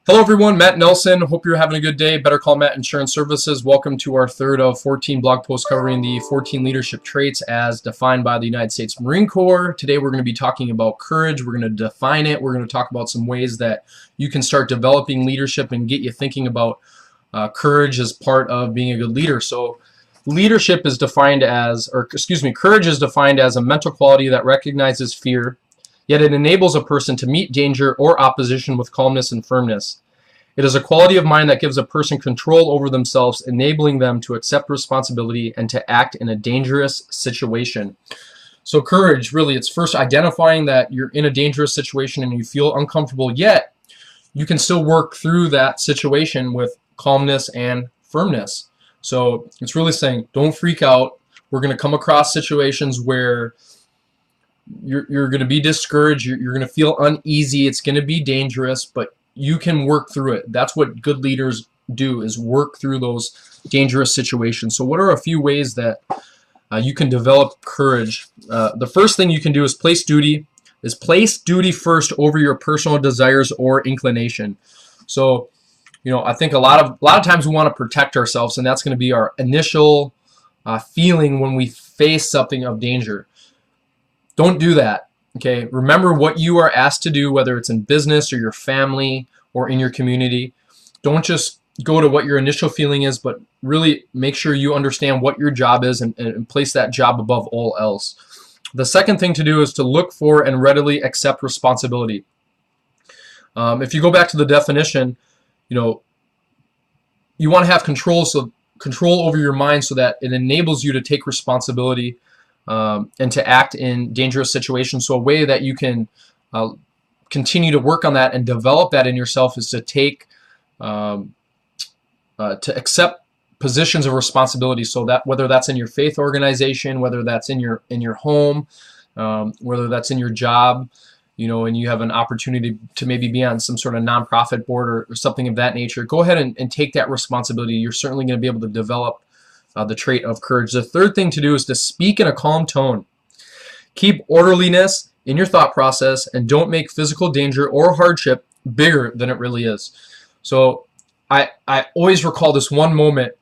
Hello everyone, Matt Nelson. Hope you're having a good day. Better Call Matt Insurance Services. Welcome to our third of 14 blog posts covering the 14 leadership traits as defined by the United States Marine Corps. Today we're going to be talking about courage. We're going to define it. We're going to talk about some ways that you can start developing leadership and get you thinking about courage as part of being a good leader. So leadership is defined as, courage is defined as a mental quality that recognizes fear, yet it enables a person to meet danger or opposition with calmness and firmness. It is a quality of mind that gives a person control over themselves, enabling them to accept responsibility and to act in a dangerous situation. So courage, really, it's first identifying that you're in a dangerous situation and you feel uncomfortable, yet you can still work through that situation with calmness and firmness. So it's really saying, don't freak out. We're going to come across situations where you're going to be discouraged, you're going to feel uneasy, it's going to be dangerous, but you can work through it. That's what good leaders do, is work through those dangerous situations. So what are a few ways that you can develop courage? The first thing you can do is place duty first over your personal desires or inclination. So, I think a lot of times we want to protect ourselves, and that's going to be our initial feeling when we face something of danger. Don't do that. Okay, remember what you are asked to do, whether it's in business or your family or in your community. Don't just go to what your initial feeling is, but really make sure you understand what your job is and place that job above all else. The second thing to do is to look for and readily accept responsibility. If you go back to the definition, you want to have control over your mind so that it enables you to take responsibility and to act in dangerous situations. So a way that you can continue to work on that and develop that in yourself is to take to accept positions of responsibility. So that whether that's in your faith organization, whether that's in your home, whether that's in your job, and you have an opportunity to maybe be on some sort of nonprofit board or something of that nature, go ahead and take that responsibility. You're certainly going to be able to develop the trait of courage. The third thing to do is to speak in a calm tone. Keep orderliness in your thought process and don't make physical danger or hardship bigger than it really is. So I always recall this one moment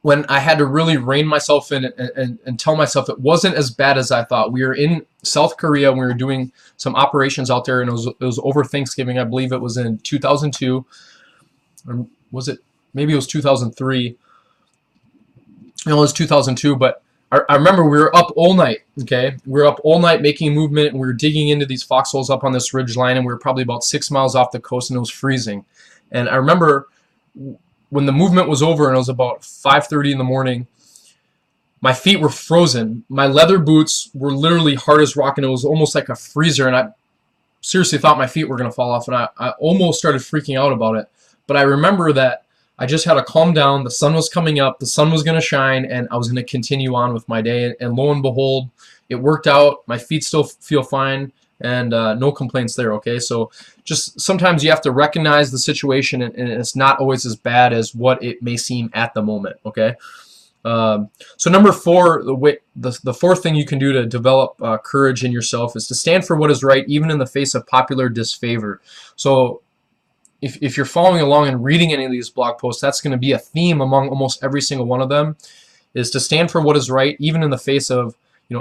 when I had to really rein myself in and tell myself it wasn't as bad as I thought. We were in South Korea and we were doing some operations out there, and it was over Thanksgiving. I believe it was in 2002. Or was it? Maybe it was 2003. It was 2002, but I remember we were up all night, okay? We were up all night making movement, and we were digging into these foxholes up on this ridge line, and we were probably about 6 miles off the coast, and it was freezing. And I remember when the movement was over, and it was about 5:30 in the morning, my feet were frozen. My leather boots were literally hard as rock, and it was almost like a freezer, and I seriously thought my feet were going to fall off, and I almost started freaking out about it. But I remember that I just had to calm down. The sun was coming up. The sun was going to shine, and I was going to continue on with my day. And lo and behold, it worked out. My feet still feel fine, and no complaints there, okay? So just sometimes you have to recognize the situation, and it's not always as bad as what it may seem at the moment, okay? So number four, the fourth thing you can do to develop courage in yourself is to stand for what is right, even in the face of popular disfavor. So if you're following along and reading any of these blog posts, that's going to be a theme among almost every single one of them, is to stand for what is right, even in the face of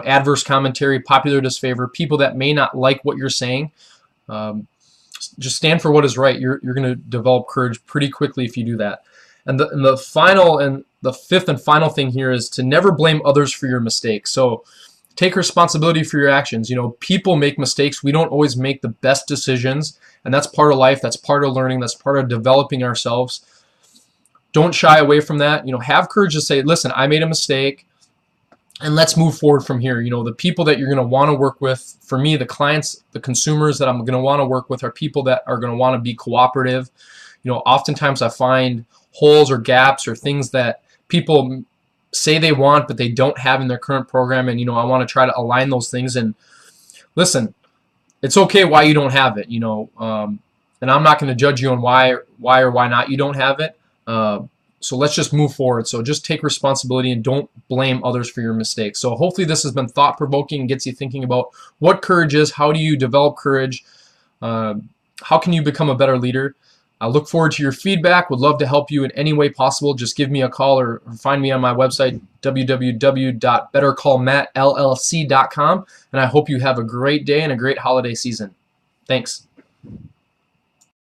adverse commentary, popular disfavor, people that may not like what you're saying. Just stand for what is right. You're going to develop courage pretty quickly if you do that. And the fifth and final thing here is to never blame others for your mistakes. So take responsibility for your actions. People make mistakes. We don't always make the best decisions, and that's part of life. That's part of learning. That's part of developing ourselves. Don't shy away from that. Have courage to say, listen, I made a mistake, and let's move forward from here. The people that you're going to want to work with, for me, the clients, the consumers that I'm going to want to work with are people that are going to want to be cooperative. Oftentimes I find holes or gaps or things that people say they want but they don't have in their current program, and I want to try to align those things. And listen, it's okay why you don't have it, and I'm not going to judge you on why or why not you don't have it. So let's just move forward. So just take responsibility and don't blame others for your mistakes. So hopefully this has been thought-provoking and gets you thinking about what courage is, how do you develop courage. how can you become a better leader? I look forward to your feedback. Would love to help you in any way possible. Just give me a call or find me on my website, www.bettercallmattllc.com. And I hope you have a great day and a great holiday season. Thanks.